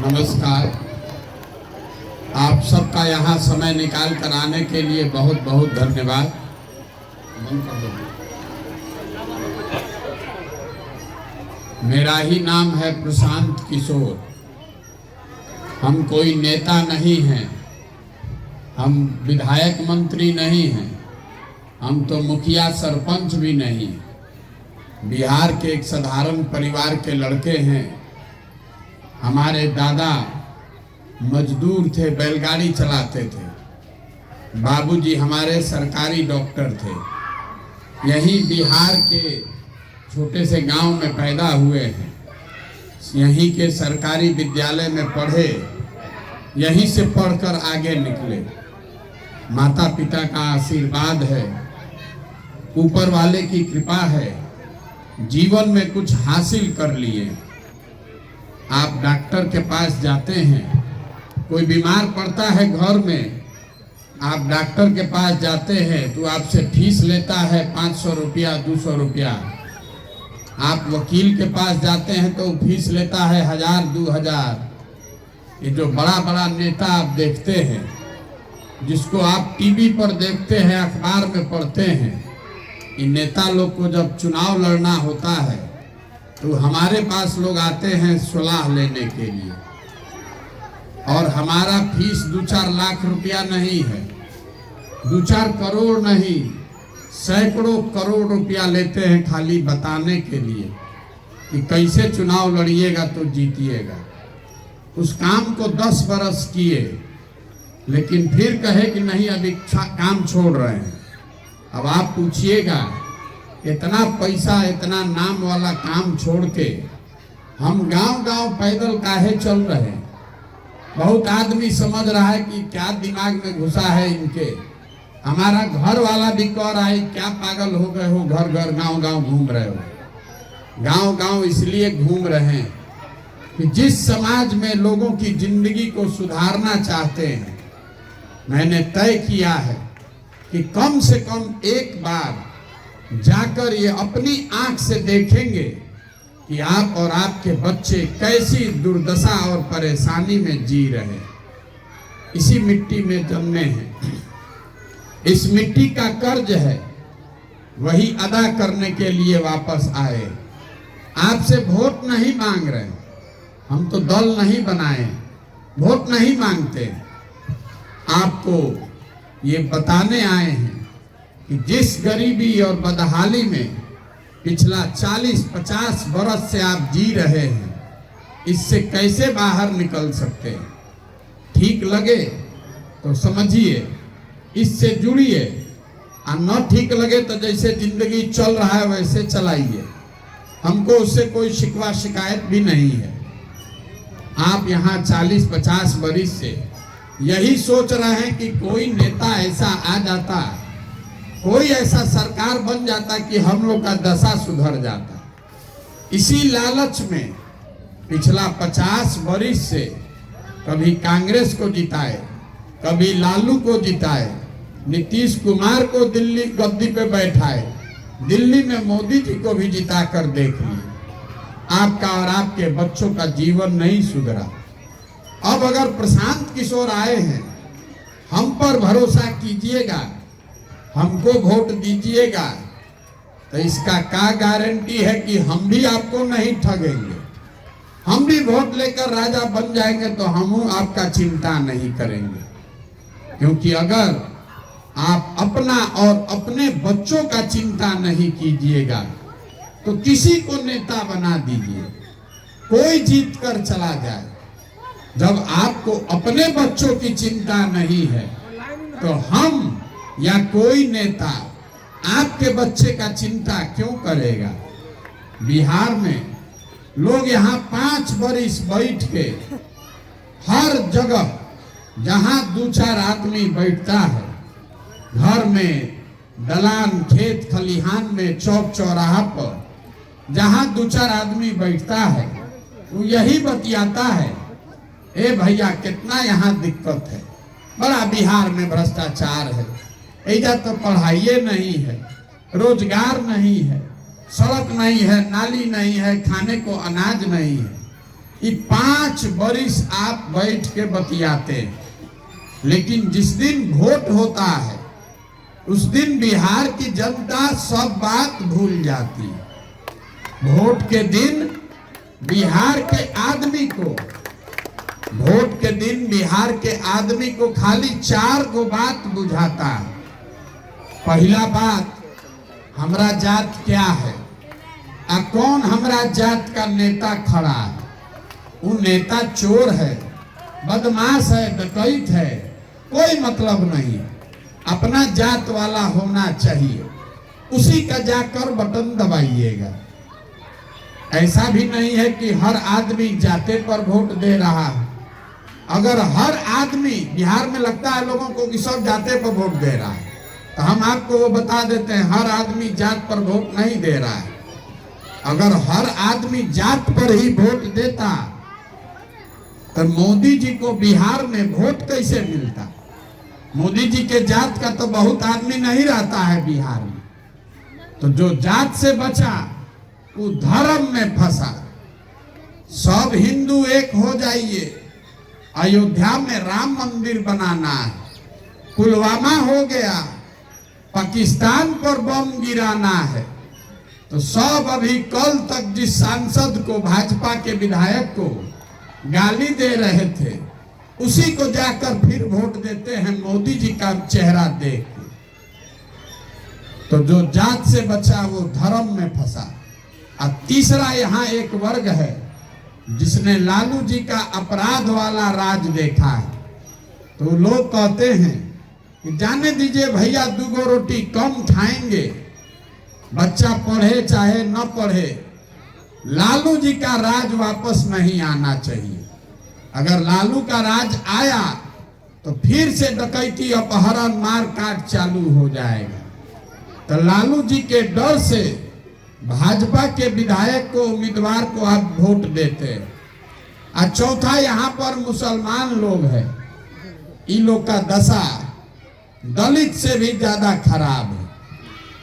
नमस्कार। आप सबका यहाँ समय निकाल कर आने के लिए बहुत बहुत धन्यवाद। मेरा ही नाम है प्रशांत किशोर। हम कोई नेता नहीं हैं, हम विधायक मंत्री नहीं हैं, हम तो मुखिया सरपंच भी नहीं। बिहार के एक साधारण परिवार के लड़के हैं। हमारे दादा मजदूर थे, बैलगाड़ी चलाते थे। बाबूजी हमारे सरकारी डॉक्टर थे। यहीं बिहार के छोटे से गांव में पैदा हुए हैं, यहीं के सरकारी विद्यालय में पढ़े, यहीं से पढ़कर आगे निकले। माता पिता का आशीर्वाद है, ऊपर वाले की कृपा है, जीवन में कुछ हासिल कर लिए। आप डॉक्टर के पास जाते हैं, कोई बीमार पड़ता है घर में, आप डॉक्टर के पास जाते हैं तो आपसे फीस लेता है 500 रुपया 200 रुपया। आप वकील के पास जाते हैं तो फीस लेता है 1000 2000। ये जो बड़ा बड़ा नेता आप देखते हैं, जिसको आप टीवी पर देखते हैं, अखबार में पढ़ते हैं, इन नेता लोग को जब चुनाव लड़ना होता है तो हमारे पास लोग आते हैं सलाह लेने के लिए। और हमारा फीस 2-4 लाख रुपया नहीं है, 2-4 करोड़ नहीं, सैकड़ों करोड़ रुपया लेते हैं खाली बताने के लिए कि कैसे चुनाव लड़िएगा तो जीतिएगा। उस काम को 10 बरस किए, लेकिन फिर कहे कि नहीं अभी काम छोड़ रहे हैं। अब आप पूछिएगा, इतना पैसा इतना नाम वाला काम छोड़ के हम गांव गांव पैदल काहे चल रहे हैं? बहुत आदमी समझ रहा है कि क्या दिमाग में घुसा है इनके। हमारा घर वाला भी कह रहा है क्या पागल हो गए हो, घर घर गांव गांव घूम रहे हो। गांव गांव इसलिए घूम रहे हैं कि जिस समाज में लोगों की जिंदगी को सुधारना चाहते हैं, मैंने तय किया है कि कम से कम एक बार जाकर ये अपनी आंख से देखेंगे कि आप और आपके बच्चे कैसी दुर्दशा और परेशानी में जी रहे हैं। इसी मिट्टी में जन्मे हैं, इस मिट्टी का कर्ज है, वही अदा करने के लिए वापस आए। आपसे वोट नहीं मांग रहे, हम तो दल नहीं बनाए, वोट नहीं मांगते। आपको ये बताने आए हैं कि जिस गरीबी और बदहाली में पिछला 40-50 बरस से आप जी रहे हैं, इससे कैसे बाहर निकल सकते हैं। ठीक लगे तो समझिए, इससे जुड़िए, और न ठीक लगे तो जैसे जिंदगी चल रहा है वैसे चलाइए। हमको उससे कोई शिकवा शिकायत भी नहीं है। आप यहाँ 40-50 बरस से यही सोच रहे हैं कि कोई नेता ऐसा आ जाता, कोई ऐसा सरकार बन जाता कि हम लोग का दशा सुधर जाता। इसी लालच में पिछला 50 बरस से कभी कांग्रेस को जिताए, कभी लालू को जिताए, नीतीश कुमार को दिल्ली गद्दी पे बैठाए, दिल्ली में मोदी जी को भी जिता कर देख लिए। आपका और आपके बच्चों का जीवन नहीं सुधरा। अब अगर प्रशांत किशोर आए हैं, हम पर भरोसा कीजिएगा, हमको वोट दीजिएगा, तो इसका क्या गारंटी है कि हम भी आपको नहीं ठगेंगे। हम भी वोट लेकर राजा बन जाएंगे तो हम आपका चिंता नहीं करेंगे। क्योंकि अगर आप अपना और अपने बच्चों का चिंता नहीं कीजिएगा तो किसी को नेता बना दीजिए, कोई जीत कर चला जाए। जब आपको अपने बच्चों की चिंता नहीं है तो हम या कोई नेता आपके बच्चे का चिंता क्यों करेगा। बिहार में लोग यहाँ 5 बरस बैठ के हर जगह जहाँ 2-4 आदमी बैठता है, घर में, दलान, खेत खलिहान में, चौक चौराहा पर जहाँ 2-4 आदमी बैठता है, वो यही बतियाता है, ए भैया कितना यहाँ दिक्कत है, बड़ा बिहार में भ्रष्टाचार है, ऐसा तो पढ़ाई नहीं है, रोजगार नहीं है, सड़क नहीं है, नाली नहीं है, खाने को अनाज नहीं है। कि 5 बरिस आप बैठ के बतियाते हैं, लेकिन जिस दिन वोट होता है उस दिन बिहार की जनता सब बात भूल जाती है। वोट के दिन बिहार के आदमी को वोट के दिन बिहार के आदमी को खाली 4 गो बात बुझाता है। पहला बात, हमरा जात क्या है, कौन हमरा जात का नेता खड़ा है। वो नेता चोर है, बदमाश है, डकैत है, कोई मतलब नहीं। अपना जात वाला होना चाहिए, उसी का जाकर बटन दबाइएगा। ऐसा भी नहीं है कि हर आदमी जाते पर वोट दे रहा है। अगर हर आदमी, बिहार में लगता है लोगों को कि सब जाते पर वोट दे रहा है, तो हम आपको वो बता देते हैं, हर आदमी जात पर वोट नहीं दे रहा है। अगर हर आदमी जात पर ही वोट देता तो मोदी जी को बिहार में वोट कैसे मिलता। मोदी जी के जात का तो बहुत आदमी नहीं रहता है बिहार में। तो जो जात से बचा वो धर्म में फंसा। सब हिंदू एक हो जाइए, अयोध्या में राम मंदिर बनाना है, पुलवामा हो गया, पाकिस्तान पर बम गिराना है, तो सब अभी कल तक जिस सांसद को, भाजपा के विधायक को गाली दे रहे थे, उसी को जाकर फिर वोट देते हैं मोदी जी का चेहरा देख के। तो जो जात से बचा वो धर्म में फंसा। और तीसरा यहाँ एक वर्ग है जिसने लालू जी का अपराध वाला राज देखा है। तो लोग कहते हैं कि जाने दीजिए भैया, 2 गो रोटी कम खाएंगे, बच्चा पढ़े चाहे न पढ़े, लालू जी का राज वापस नहीं आना चाहिए। अगर लालू का राज आया तो फिर से डकैती, अपहरण, मार काट चालू हो जाएगा। तो लालू जी के डर से भाजपा के विधायक को, उम्मीदवार को आप वोट देते हैं। और चौथा, यहाँ पर मुसलमान लोग हैं, इन लोग का दशा दलित से भी ज्यादा खराब है।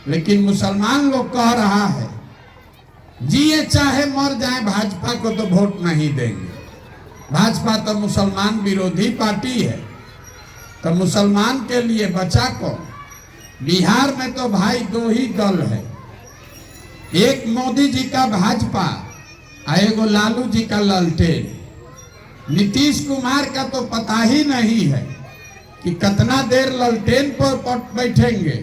लेकिन मुसलमान लोग कह रहा है, जिए चाहे मर जाए भाजपा को तो वोट नहीं देंगे। भाजपा तो मुसलमान विरोधी पार्टी है, तो मुसलमान के लिए बचा कौन। बिहार में तो भाई 2 ही दल है, एक मोदी जी का भाजपा और एगो लालू जी का ललटेन। नीतीश कुमार का तो पता ही नहीं है कि कितना देर ललटेन पर बैठेंगे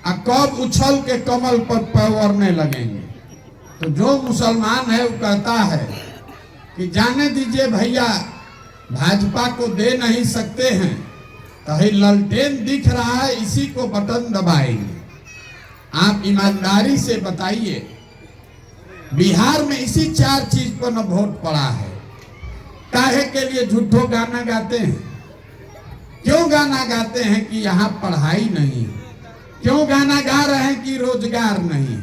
और कब उछल के कमल पर पवरने लगेंगे। तो जो मुसलमान है वो कहता है कि जाने दीजिए भैया, भाजपा को दे नहीं सकते हैं, तो ही ललटेन दिख रहा है, इसी को बटन दबाएंगे। आप ईमानदारी से बताइए, बिहार में इसी 4 चीज पर न वोट पड़ा है। काहे के लिए झूठो गाना गाते हैं? क्यों गाना गाते हैं कि यहाँ पढ़ाई नहीं है? क्यों गाना गा रहे हैं कि रोजगार नहीं?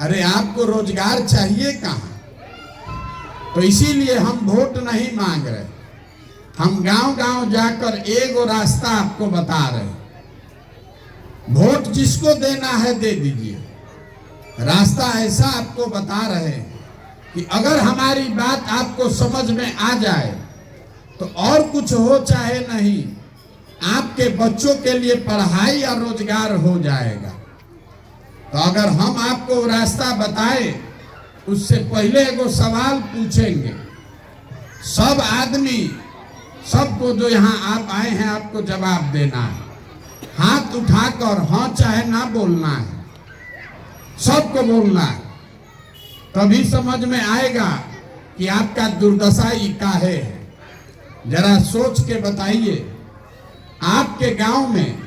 अरे आपको रोजगार चाहिए कहाँ? तो इसीलिए हम वोट नहीं मांग रहे, हम गांव गांव जाकर एगो रास्ता आपको बता रहे। वोट जिसको देना है दे दीजिए। रास्ता ऐसा आपको बता रहे हैं कि अगर हमारी बात आपको समझ में आ जाए तो और कुछ हो चाहे नहीं, आपके बच्चों के लिए पढ़ाई और रोजगार हो जाएगा। तो अगर हम आपको रास्ता बताएं, उससे पहले एगो सवाल पूछेंगे। सब आदमी, सबको जो यहाँ आप आए हैं, आपको जवाब देना है। हाथ उठाकर हाँ चाहे ना बोलना है, सबको बोलना है। तभी समझ में आएगा कि आपका दुर्दशा ही काहे है। जरा सोच के बताइए, आपके गांव में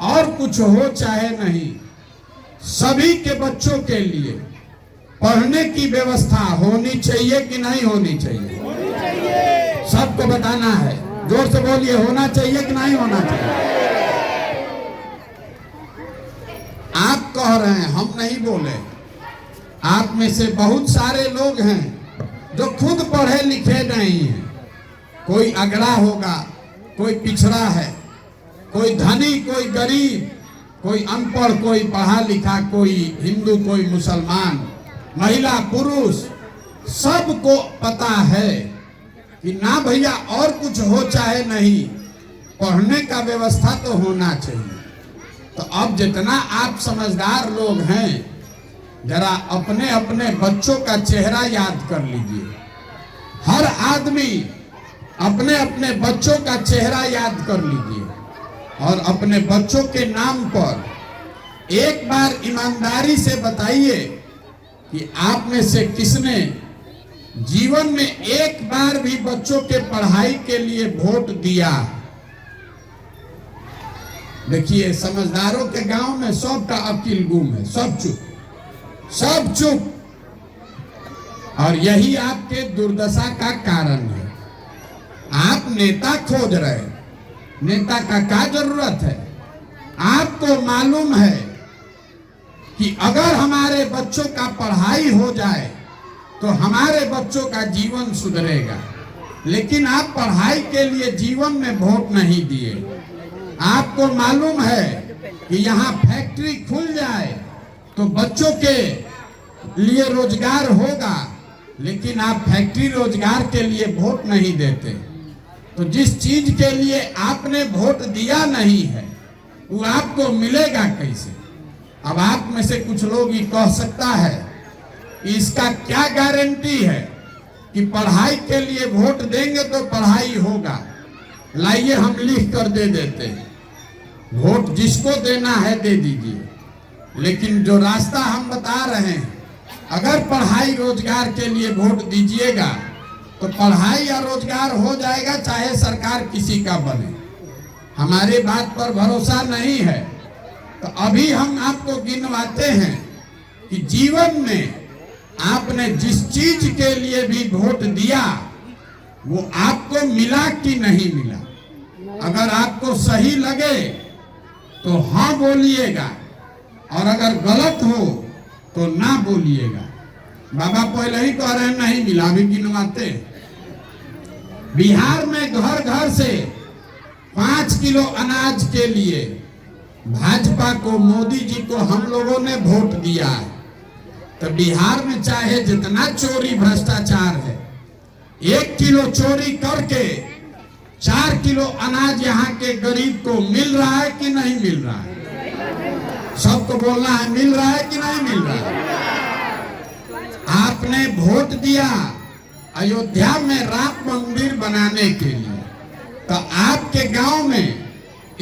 और कुछ हो चाहे नहीं, सभी के बच्चों के लिए पढ़ने की व्यवस्था होनी चाहिए कि नहीं होनी चाहिए? सबको बताना है, जोर से बोलिए, होना चाहिए कि नहीं होना चाहिए? आप कह रहे हैं, हम नहीं बोले। आप में से बहुत सारे लोग हैं जो खुद पढ़े लिखे नहीं हैं। कोई अगड़ा होगा, कोई पिछड़ा है, कोई धनी, कोई गरीब, कोई अनपढ़, कोई पढ़ा लिखा, कोई हिंदू, कोई मुसलमान, महिला पुरुष, सबको पता है कि ना भैया और कुछ हो चाहे नहीं, पढ़ने का व्यवस्था तो होना चाहिए। तो अब जितना आप समझदार लोग हैं, जरा अपने अपने बच्चों का चेहरा याद कर लीजिए। हर आदमी अपने अपने बच्चों का चेहरा याद कर लीजिए और अपने बच्चों के नाम पर एक बार ईमानदारी से बताइए कि आप में से किसने जीवन में एक बार भी बच्चों के पढ़ाई के लिए वोट दिया। देखिए, समझदारों के गांव में सबका अकील गुम है, सब चुप। और यही आपके दुर्दशा का कारण है। आप नेता खोज रहे, नेता का क्या जरूरत है? आपको मालूम है कि अगर हमारे बच्चों का पढ़ाई हो जाए तो हमारे बच्चों का जीवन सुधरेगा, लेकिन आप पढ़ाई के लिए जीवन में वोट नहीं दिए। आपको मालूम है कि यहाँ फैक्ट्री खुल जाए तो बच्चों के लिए रोजगार होगा, लेकिन आप फैक्ट्री रोजगार के लिए वोट नहीं देते। तो जिस चीज के लिए आपने वोट दिया नहीं है वो आपको मिलेगा कैसे? अब आप में से कुछ लोग ये कह सकता है कि इसका क्या गारंटी है कि पढ़ाई के लिए वोट देंगे तो पढ़ाई होगा। लाइए हम लिख कर दे देते हैं, वोट जिसको देना है दे दीजिए, लेकिन जो रास्ता हम बता रहे हैं, अगर पढ़ाई रोजगार के लिए वोट दीजिएगा तो पढ़ाई या रोजगार हो जाएगा, चाहे सरकार किसी का बने। हमारी बात पर भरोसा नहीं है तो अभी हम आपको गिनवाते हैं कि जीवन में आपने जिस चीज के लिए भी वोट दिया वो आपको मिला कि नहीं मिला। अगर आपको सही लगे तो हाँ बोलिएगा और अगर गलत हो तो ना बोलिएगा। बाबा पहले ही कह रहे हैं नहीं मिला, भी गिनवाते। बिहार में घर घर से 5 किलो अनाज के लिए भाजपा को, मोदी जी को हम लोगों ने वोट दिया है। तो बिहार में चाहे जितना चोरी भ्रष्टाचार है, 1 किलो चोरी करके 4 किलो अनाज यहाँ के गरीब को मिल रहा है कि नहीं मिल रहा है? सबको बोलना है, मिल रहा है कि नहीं मिल रहा है? आपने वोट दिया अयोध्या में राम मंदिर बनाने के लिए, तो आपके गांव में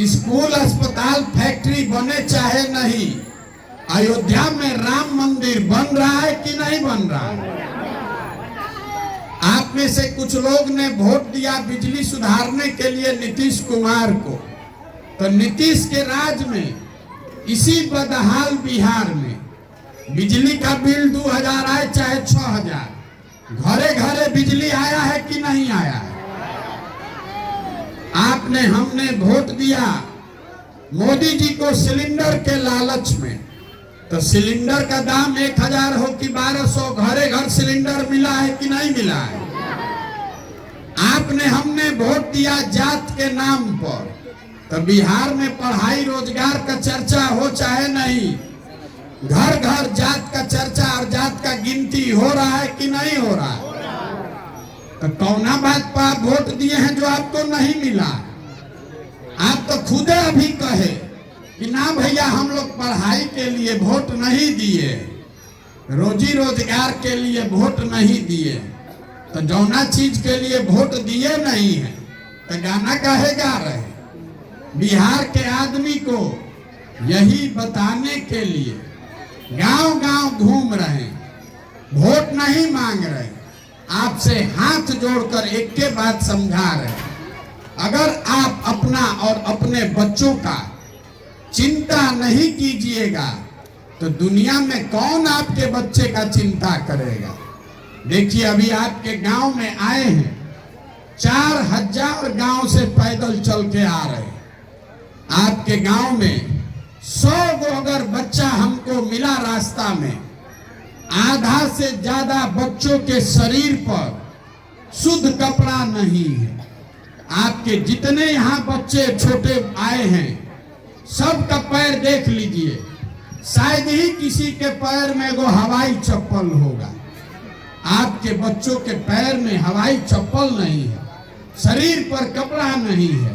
स्कूल, अस्पताल, फैक्ट्री बने चाहे नहीं, अयोध्या में राम मंदिर बन रहा है कि नहीं बन रहा है? आप में से कुछ लोग ने वोट दिया बिजली सुधारने के लिए नीतीश कुमार को, तो नीतीश के राज में इसी बदहाल बिहार में बिजली का बिल 2000 आए चाहे 6000, घरे घरे बिजली आया है कि नहीं आया है? आपने, हमने वोट दिया मोदी जी को सिलेंडर के लालच में, तो सिलेंडर का दाम 1000 हो कि 1200, घरे घर सिलेंडर मिला है कि नहीं मिला है? आपने, हमने वोट दिया जात के नाम पर, तो बिहार में पढ़ाई रोजगार का चर्चा हो चाहे नहीं, घर घर जात का चर्चा और जात का गिनती हो रहा है कि नहीं हो रहा है? तो कौना बात पर आप वोट दिए हैं जो आपको नहीं मिला? आप तो खुदे अभी कहे कि ना भैया हम लोग पढ़ाई के लिए वोट नहीं दिए, रोजी रोजगार के लिए वोट नहीं दिए। तो जौना चीज के लिए वोट दिए नहीं है तो गाना काहे गा रहे? बिहार के आदमी को यही बताने के लिए गांव गांव घूम रहे, वोट नहीं मांग रहे, आपसे हाथ जोड़कर एक के बात समझा रहे, अगर आप अपना और अपने बच्चों का चिंता नहीं कीजिएगा तो दुनिया में कौन आपके बच्चे का चिंता करेगा? देखिए, अभी आपके गांव में आए हैं, 4000 गांव से पैदल चल के आ रहे हैं। आपके गांव में 100 गो अगर बच्चा हमको मिला रास्ता में, आधा से ज्यादा बच्चों के शरीर पर शुद्ध कपड़ा नहीं है। आपके जितने यहाँ बच्चे छोटे आए हैं सबका पैर देख लीजिए, शायद ही किसी के पैर में वो हवाई चप्पल होगा। आपके बच्चों के पैर में हवाई चप्पल नहीं है, शरीर पर कपड़ा नहीं है,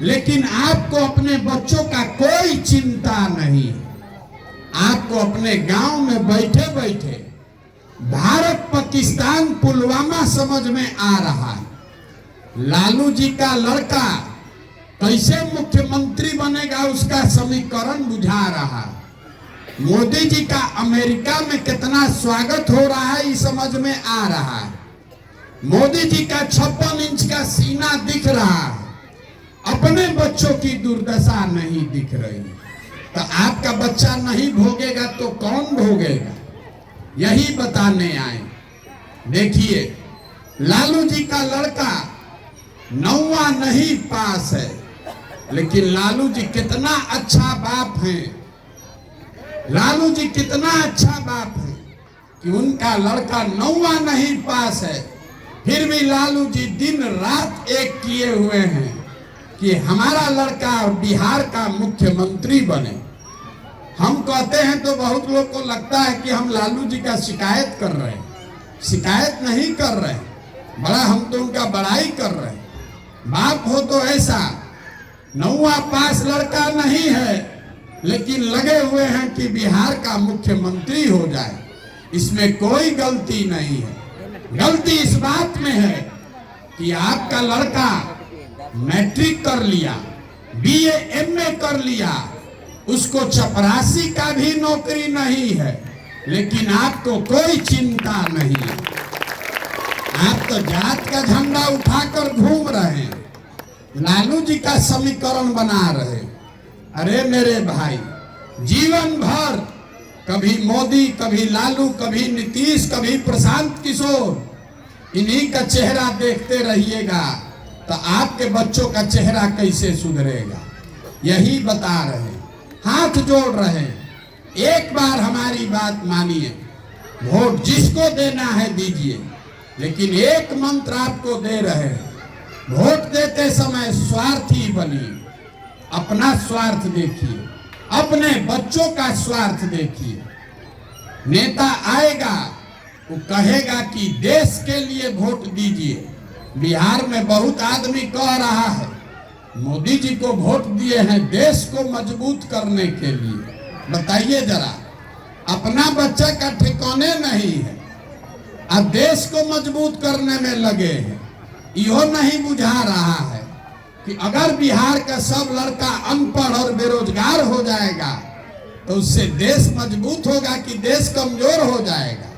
लेकिन आपको अपने बच्चों का कोई चिंता नहीं है। आपको अपने गांव में बैठे बैठे भारत पाकिस्तान पुलवामा समझ में आ रहा है। लालू जी का लड़का कैसे मुख्यमंत्री बनेगा उसका समीकरण बुझा रहा है। मोदी जी का अमेरिका में कितना स्वागत हो रहा है ये समझ में आ रहा है। मोदी जी का 56 इंच का सीना दिख रहा है, अपने बच्चों की दुर्दशा नहीं दिख रही। तो आपका बच्चा नहीं भोगेगा तो कौन भोगेगा, यही बताने आए। देखिए, लालू जी का लड़का 9वां नहीं पास है, लेकिन लालू जी कितना अच्छा बाप है। लालू जी कितना अच्छा बाप है कि उनका लड़का 9वां नहीं पास है, फिर भी लालू जी दिन रात एक किए हुए हैं कि हमारा लड़का बिहार का मुख्यमंत्री बने। हम कहते हैं तो बहुत लोग को लगता है कि हम लालू जी का शिकायत कर रहे हैं। शिकायत नहीं कर रहे हैं, बड़ा हम तो उनका बड़ाई कर रहे हैं। बाप हो तो ऐसा, 9वां पास लड़का नहीं है, लेकिन लगे हुए हैं कि बिहार का मुख्यमंत्री हो जाए। इसमें कोई गलती नहीं है। गलती इस बात में है कि आपका लड़का मैट्रिक कर लिया, बीए एमए कर लिया, उसको चपरासी का भी नौकरी नहीं है, लेकिन आपको कोई चिंता नहीं है। आप तो जात का झंडा उठाकर घूम रहे हैं, लालू जी का समीकरण बना रहे। अरे मेरे भाई, जीवन भर कभी मोदी, कभी लालू, कभी नीतीश, कभी प्रशांत किशोर, इन्हीं का चेहरा देखते रहिएगा तो आपके बच्चों का चेहरा कैसे सुधरेगा, यही बता रहे। हाथ जोड़ रहे, एक बार हमारी बात मानिए। वोट जिसको देना है दीजिए, लेकिन एक मंत्र आपको दे रहे हैं, वोट देते समय स्वार्थी बनिए। अपना स्वार्थ देखिए, अपने बच्चों का स्वार्थ देखिए। नेता आएगा, वो कहेगा कि देश के लिए वोट दीजिए। बिहार में बहुत आदमी कह रहा है मोदी जी को वोट दिए हैं देश को मजबूत करने के लिए। बताइए जरा, अपना बच्चा का ठिकाने नहीं है, अब देश को मजबूत करने में लगे हैं। यो नहीं बुझा रहा है कि अगर बिहार का सब लड़का अनपढ़ और बेरोजगार हो जाएगा तो उससे देश मजबूत होगा कि देश कमजोर हो जाएगा।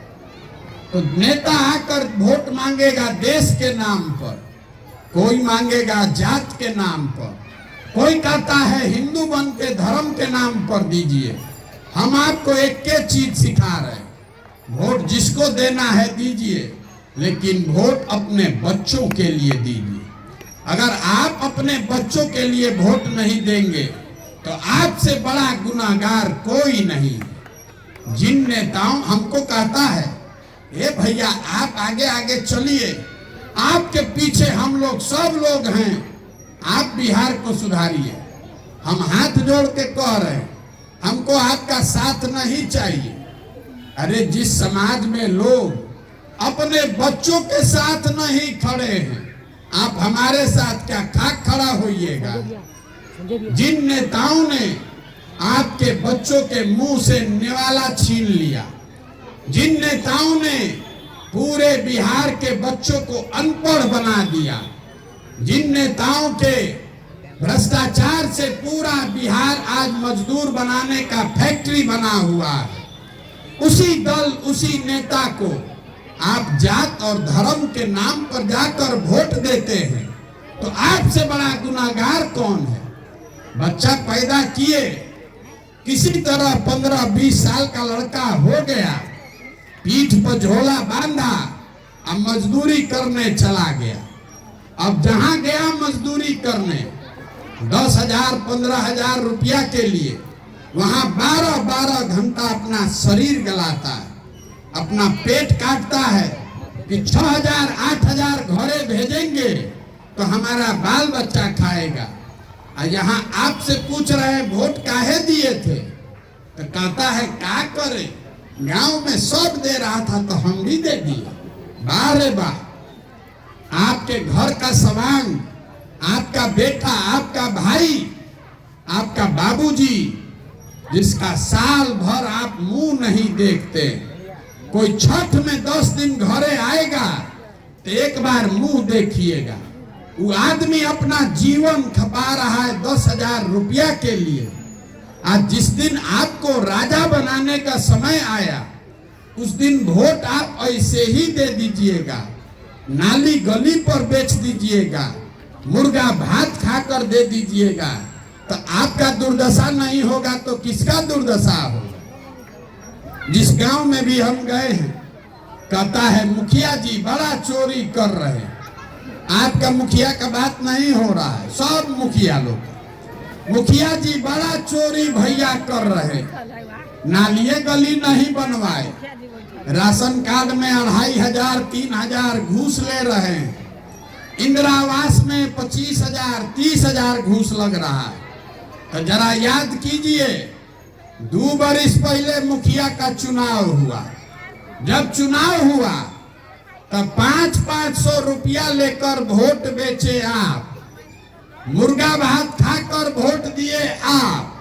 तो नेता आकर वोट मांगेगा देश के नाम पर, कोई मांगेगा जात के नाम पर, कोई कहता है हिंदू बन के धर्म के नाम पर दीजिए। हम आपको एक चीज सिखा रहे हैं, वोट जिसको देना है दीजिए, लेकिन वोट अपने बच्चों के लिए दीजिए। अगर आप अपने बच्चों के लिए वोट नहीं देंगे तो आपसे बड़ा गुनाहगार कोई नहीं। जिन नेताओं हमको कहता है ए भैया आप आगे आगे चलिए, आपके पीछे हम लोग सब लोग हैं, आप बिहार को सुधारिए। हम हाथ जोड़ के कह रहे हैं, हमको आपका साथ नहीं चाहिए। अरे जिस समाज में लोग अपने बच्चों के साथ नहीं खड़े हैं, आप हमारे साथ क्या खाक खड़ा होइएगा। जिन नेताओं ने आपके बच्चों के मुंह से निवाला छीन लिया, जिन नेताओं ने पूरे बिहार के बच्चों को अनपढ़ बना दिया, जिन नेताओं के भ्रष्टाचार से पूरा बिहार आज मजदूर बनाने का फैक्ट्री बना हुआ है, उसी दल उसी नेता को आप जात और धर्म के नाम पर जाकर वोट देते हैं, तो आपसे बड़ा गुनाहगार कौन है। बच्चा पैदा किए, किसी तरह 15-20 साल का लड़का हो गया, पीठ पर झोला बांधा, अब मजदूरी करने चला गया। अब जहां गया मजदूरी करने 10,000 15,000 रुपया के लिए, वहां 12-12 घंटा अपना शरीर गलाता है, अपना पेट काटता है कि 6,000 8,000 घरे भेजेंगे तो हमारा बाल बच्चा खाएगा। और यहाँ आपसे पूछ रहे हैं वोट काहे दिए थे, तो कहता है क्या करे, गांव में सब दे रहा था तो हम भी दे दिए। वाह रे वाह, आपके घर का सवांग, आपका बेटा, आपका भाई, आपका बाबूजी, जिसका साल भर आप मुंह नहीं देखते, कोई छठ में 10 दिन घरे आएगा तो एक बार मुंह देखिएगा। वो आदमी अपना जीवन खपा रहा है 10,000 रुपया के लिए। आज जिस दिन आपको राजा बनाने का समय आया, उस दिन वोट आप ऐसे ही दे दीजिएगा, नाली गली पर बेच दीजिएगा, मुर्गा भात खाकर दे दीजिएगा, तो आपका दुर्दशा नहीं होगा तो किसका दुर्दशा होगा। जिस गांव में भी हम गए हैं, कहता है मुखिया जी बड़ा चोरी कर रहे हैं। आपका मुखिया का बात नहीं हो रहा है, सब मुखिया लोग, मुखिया जी बड़ा चोरी भैया कर रहे, नालिये गली नहीं बनवाए, राशन कार्ड में 2500 3000 घूस ले रहे हैं, इंदिरा आवास में 25,000 30,000 घूस लग रहा है। तो जरा याद कीजिए, 2 बरिस पहले मुखिया का चुनाव हुआ, जब चुनाव हुआ तब 500 रुपया लेकर वोट बेचे आप, मुर्गा भात खाकर वोट दिए आप,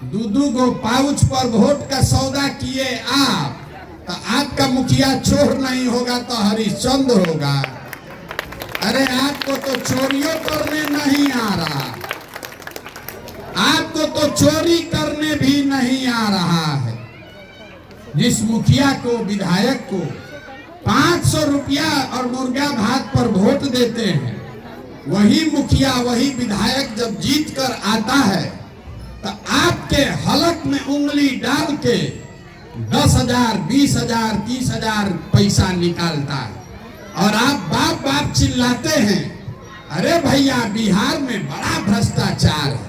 2 गो पाउच पर वोट का सौदा किए आप। तो आपका मुखिया चोर नहीं होगा तो हरिश्चंद्र होगा। अरे आपको तो चोरियों करने नहीं आ रहा, आपको तो चोरी करने भी नहीं आ रहा है। जिस मुखिया को, विधायक को 500 रुपया और मुर्गा भात पर वोट देते हैं, वही मुखिया, वही विधायक जब जीत कर आता है तो आपके हलक में उंगली डाल के 10,000 20,000 30,000 पैसा निकालता है और आप बाप बाप चिल्लाते हैं, अरे भैया बिहार में बड़ा भ्रष्टाचार है।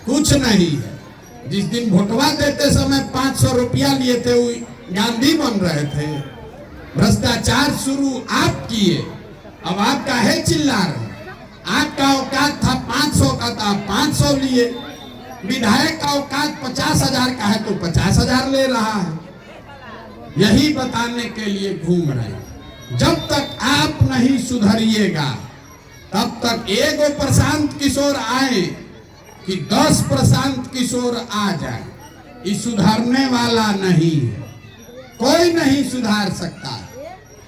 कुछ नहीं है। जिस दिन वोटवा देते समय 500 रुपया लिए थे, वो गांधी बन रहे थे। भ्रष्टाचार शुरू आप किए, अब आप काहे चिल्ला रहे? आपका औकात था 500 का, था 500 लिए। विधायक का औकात 50,000 का है तो 50,000 ले रहा है। यही बताने के लिए घूम रहे हैं। जब तक आप नहीं सुधरिएगा तब तक एगो प्रशांत किशोर आए कि 10 प्रशांत किशोर आ जाए, ये सुधारने वाला नहीं है। कोई नहीं सुधार सकता।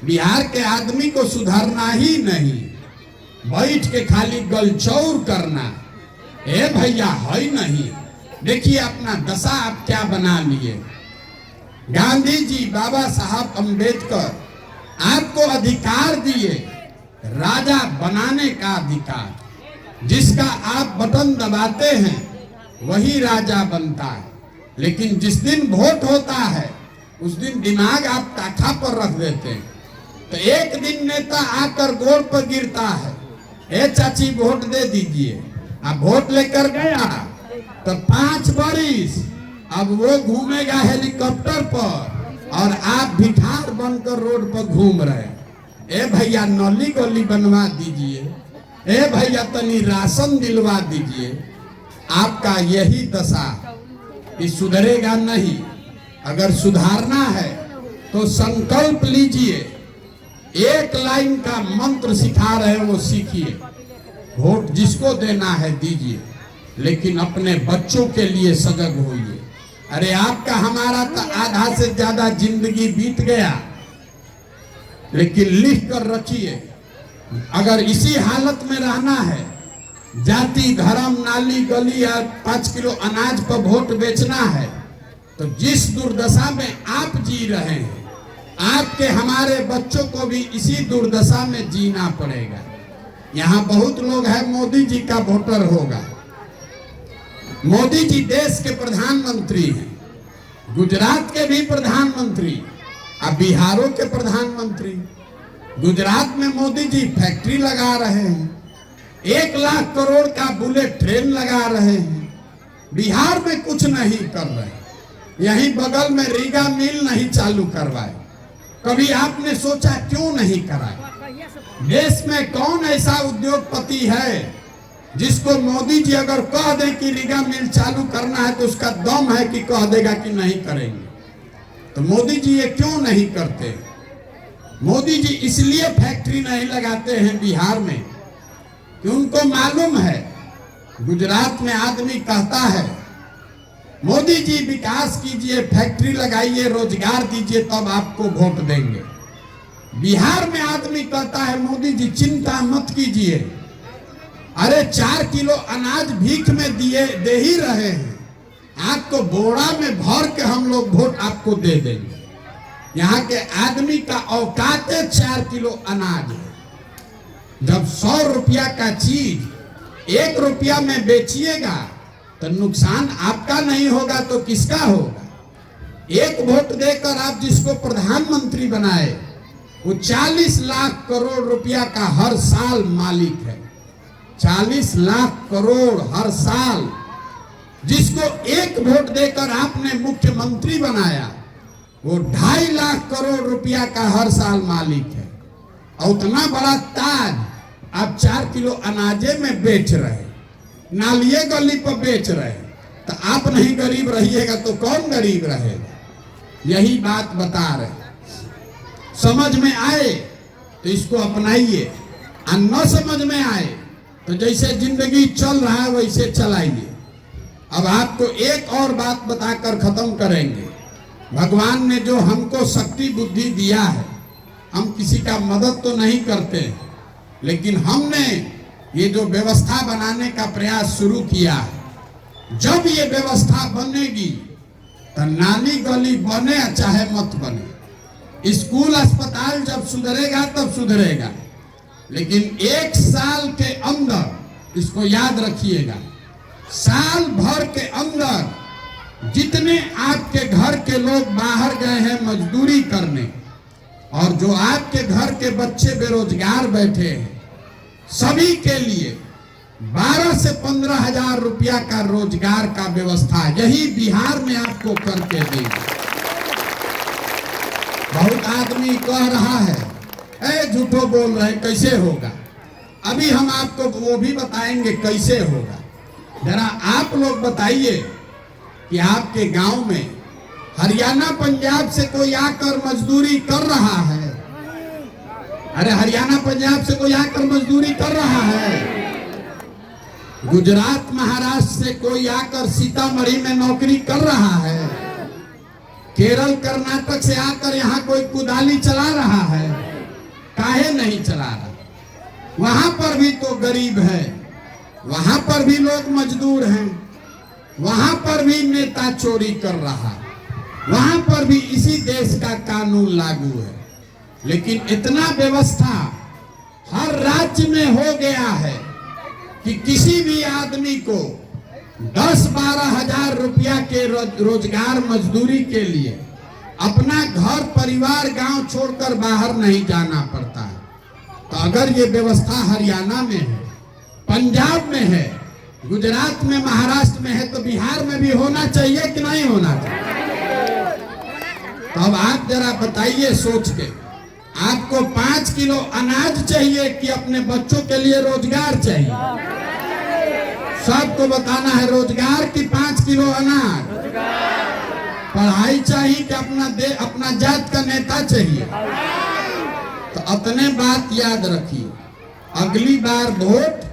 बिहार के आदमी को सुधारना ही नहीं, बैठ के खाली गलचौर करना। ए भैया है नहीं। देखिए अपना दशा आप क्या बना लिए। गांधी जी, बाबा साहब अम्बेडकर आपको अधिकार दिए, राजा बनाने का अधिकार। जिसका आप बटन दबाते हैं वही राजा बनता है। लेकिन जिस दिन वोट होता है उस दिन दिमाग आप ताखा पर रख देते हैं। तो एक दिन नेता आकर गोड़ पर गिरता है, ए चाची वोट दे दीजिए। अब वोट लेकर गया तो 5 बरिस अब वो घूमेगा हेलीकॉप्टर पर और आप भिखार बनकर रोड पर घूम रहे। ए भैया नली गली बनवा दीजिए, ए भैया तनी राशन दिलवा दीजिए। आपका यही दशा, ये सुधरेगा नहीं। अगर सुधारना है तो संकल्प लीजिए, एक लाइन का मंत्र सिखा रहे हैं वो सीखिए। वोट जिसको देना है दीजिए, लेकिन अपने बच्चों के लिए सजग होइए। अरे आपका हमारा तो आधा से ज्यादा जिंदगी बीत गया, लेकिन लिख कर रखिए, अगर इसी हालत में रहना है, जाति धर्म नाली गली या 5 किलो अनाज पर वोट बेचना है, तो जिस दुर्दशा में आप जी रहे हैं, आपके हमारे बच्चों को भी इसी दुर्दशा में जीना पड़ेगा। यहाँ बहुत लोग हैं मोदी जी का वोटर होगा। मोदी जी देश के प्रधानमंत्री हैं, गुजरात के भी प्रधानमंत्री, अब बिहारों के प्रधानमंत्री। गुजरात में मोदी जी फैक्ट्री लगा रहे हैं, 1 लाख करोड़ का बुलेट ट्रेन लगा रहे हैं। बिहार में कुछ नहीं कर रहे। यहीं बगल में रीगा मिल नहीं चालू करवाए। कभी आपने सोचा क्यों नहीं कराए? देश में कौन ऐसा उद्योगपति है जिसको मोदी जी अगर कह दे कि रीगा मिल चालू करना है तो उसका दम है कि कह देगा कि नहीं करेंगे? तो मोदी जी ये क्यों नहीं करते? मोदी जी इसलिए फैक्ट्री नहीं लगाते हैं बिहार में कि उनको मालूम है, गुजरात में आदमी कहता है मोदी जी विकास कीजिए, फैक्ट्री लगाइए, रोजगार दीजिए, तब आपको वोट देंगे। बिहार में आदमी कहता है मोदी जी चिंता मत कीजिए, अरे 4 किलो अनाज भीख में दे ही रहे हैं, आपको बोरा में भर के हम लोग वोट आपको दे देंगे। यहाँ के आदमी का औकात 4 किलो अनाज है। जब 100 रुपया का चीज 1 रुपया में बेचिएगा तो नुकसान आपका नहीं होगा तो किसका होगा? एक वोट देकर आप जिसको प्रधानमंत्री बनाए वो 40 लाख करोड़ रुपया का हर साल मालिक है। 40 लाख करोड़ हर साल। जिसको एक वोट देकर आपने मुख्यमंत्री बनाया वो 2.5 लाख करोड़ रुपया का हर साल मालिक है। और उतना बड़ा ताज आप 4 किलो अनाजे में बेच रहे, नालिये गली पर बेच रहे, तो आप नहीं गरीब रहिएगा तो कौन गरीब रहेगा? यही बात बता रहे। समझ में आए तो इसको अपनाइए, और न समझ में आए तो जैसे जिंदगी चल रहा है वैसे चलाइए। अब आपको एक और बात बताकर खत्म करेंगे। भगवान ने जो हमको शक्ति बुद्धि दिया है, हम किसी का मदद तो नहीं करते, लेकिन हमने ये जो व्यवस्था बनाने का प्रयास शुरू किया है, जब ये व्यवस्था बनेगी तो नाली गली बने चाहे मत बने, स्कूल अस्पताल जब सुधरेगा तब सुधरेगा, लेकिन 1 साल के अंदर, इसको याद रखिएगा, साल भर के अंदर जितने आपके घर के लोग बाहर गए हैं मजदूरी करने, और जो आपके घर के बच्चे बेरोजगार बैठे हैं, सभी के लिए 12 से 15 हजार रुपया का रोजगार का व्यवस्था यही बिहार में आपको करके देंगे। बहुत आदमी कह रहा है ए झूठो बोल रहे, कैसे होगा? अभी हम आपको वो भी बताएंगे कैसे होगा। जरा आप लोग बताइए कि आपके गांव में हरियाणा पंजाब से कोई आकर मजदूरी कर रहा है? अरे हरियाणा पंजाब से कोई आकर मजदूरी कर रहा है? गुजरात महाराष्ट्र से कोई आकर सीतामढ़ी में नौकरी कर रहा है? केरल कर्नाटक से आकर यहाँ कोई कुदाली चला रहा है? काहे नहीं चला रहा? वहां पर भी तो गरीब है, वहां पर भी लोग मजदूर हैं, वहां पर भी नेता चोरी कर रहा, वहां पर भी इसी देश का कानून लागू है। लेकिन इतना व्यवस्था हर राज्य में हो गया है कि किसी भी आदमी को 10-12 हजार रुपया के रोजगार मजदूरी के लिए अपना घर परिवार गांव छोड़कर बाहर नहीं जाना पड़ता है। तो अगर ये व्यवस्था हरियाणा में है, पंजाब में है, गुजरात में, महाराष्ट्र में है, तो बिहार में भी होना चाहिए कि नहीं होना चाहिए? तो अब आप जरा बताइए सोच के, आपको 5 किलो अनाज चाहिए कि अपने बच्चों के लिए रोजगार चाहिए? सबको बताना है रोजगार की 5 किलो अनाज? पढ़ाई चाहिए कि अपना जात का नेता चाहिए? तो अपने बात याद रखिए, अगली बार वोट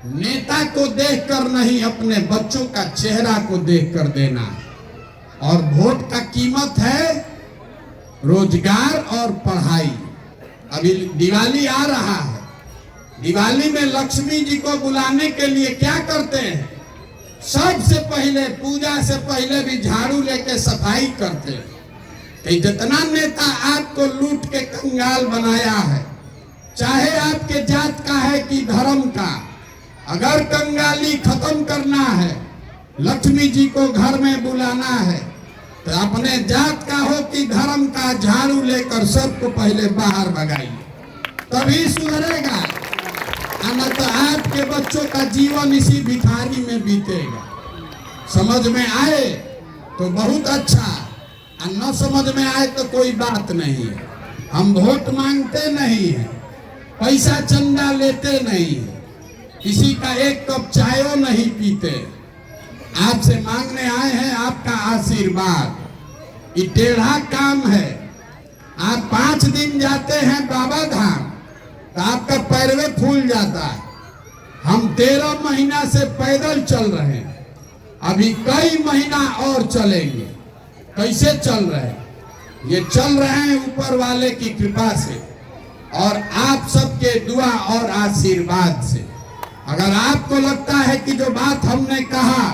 नेता को देखकर नहीं, अपने बच्चों का चेहरा को देखकर देना। और वोट का कीमत है रोजगार और पढ़ाई। अभी दिवाली आ रहा है, दिवाली में लक्ष्मी जी को बुलाने के लिए क्या करते हैं? सबसे पहले, पूजा से पहले भी झाड़ू लेके सफाई करते हैं। कि जितना नेता आपको लूट के कंगाल बनाया है, चाहे आपके जात का है कि धर्म का, अगर कंगाली खत्म करना है, लक्ष्मी जी को घर में बुलाना है, तो अपने जात का हो कि धर्म का, झाड़ू लेकर सबको पहले बाहर भगाइए, तभी सुधरेगा। न तो आपके बच्चों का जीवन इसी भिखारी में बीतेगा। समझ में आए तो बहुत अच्छा, और न समझ में आए तो कोई बात नहीं है। हम वोट मांगते नहीं है, पैसा चंदा लेते नहीं है, किसी का एक कप चाय नहीं पीते, आपसे मांगने आए हैं आपका आशीर्वाद। ये टेढ़ा काम है, आप 5 दिन जाते हैं बाबा धाम तो आपका पैरवे फूल जाता है। हम 13 महीना से पैदल चल रहे हैं, अभी कई महीना और चलेंगे। कैसे चल रहे हैं? ये चल रहे हैं ऊपर वाले की कृपा से और आप सबके दुआ और आशीर्वाद से। अगर आपको लगता है कि जो बात हमने कहा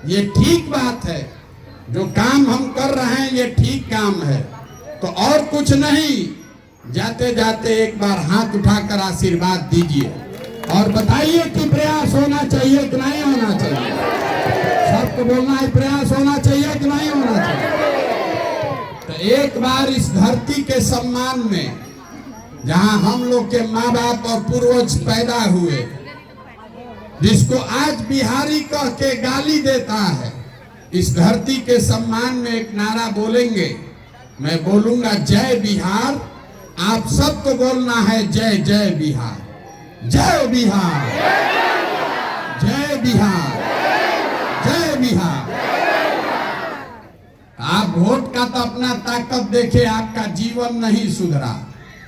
ये ठीक बात है, जो काम हम कर रहे हैं ये ठीक काम है, तो और कुछ नहीं, जाते जाते एक बार हाथ उठाकर आशीर्वाद दीजिए और बताइए कि प्रयास होना चाहिए कि नहीं होना चाहिए। सबको बोलना है प्रयास होना चाहिए कि नहीं होना चाहिए। तो एक बार इस धरती के सम्मान में, जहां हम लोग के माँ बाप और पूर्वज पैदा हुए, जिसको आज बिहारी कह के गाली देता है, इस धरती के सम्मान में एक नारा बोलेंगे। मैं बोलूंगा जय बिहार, आप सबको बोलना है जय जय बिहार, जय बिहार, जय बिहार, जय बिहार। आप वोट का तो अपना ताकत देखे, आपका जीवन नहीं सुधरा,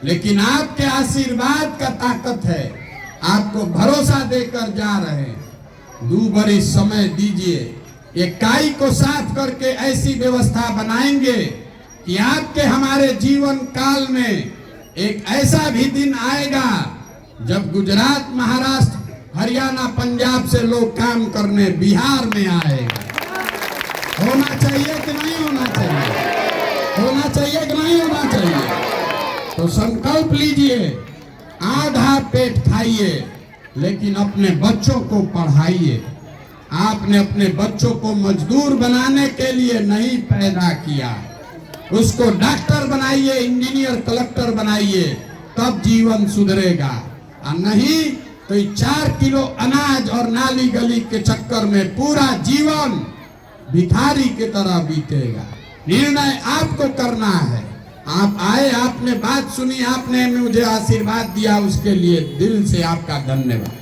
लेकिन आपके आशीर्वाद का ताकत है। आपको भरोसा देकर जा रहे हैं। 2 बरिस समय दीजिए, ये काई को साफ करके ऐसी व्यवस्था बनाएंगे कि आपके हमारे जीवन काल में एक ऐसा भी दिन आएगा जब गुजरात, महाराष्ट्र, हरियाणा, पंजाब से लोग काम करने बिहार में आएगा। होना चाहिए कि नहीं होना चाहिए? होना चाहिए कि नहीं होना चाहिए? तो संकल्प लीजिए, आधा पेट खाइए लेकिन अपने बच्चों को पढ़ाइए। आपने अपने बच्चों को मजदूर बनाने के लिए नहीं पैदा किया, उसको डॉक्टर बनाइए, इंजीनियर, कलेक्टर बनाइए, तब जीवन सुधरेगा। और नहीं तो 4 किलो अनाज और नाली गली के चक्कर में पूरा जीवन भिखारी की तरह बीतेगा। निर्णय आपको करना है। आप आए, आपने बात सुनी, आपने मुझे आशीर्वाद दिया, उसके लिए दिल से आपका धन्यवाद।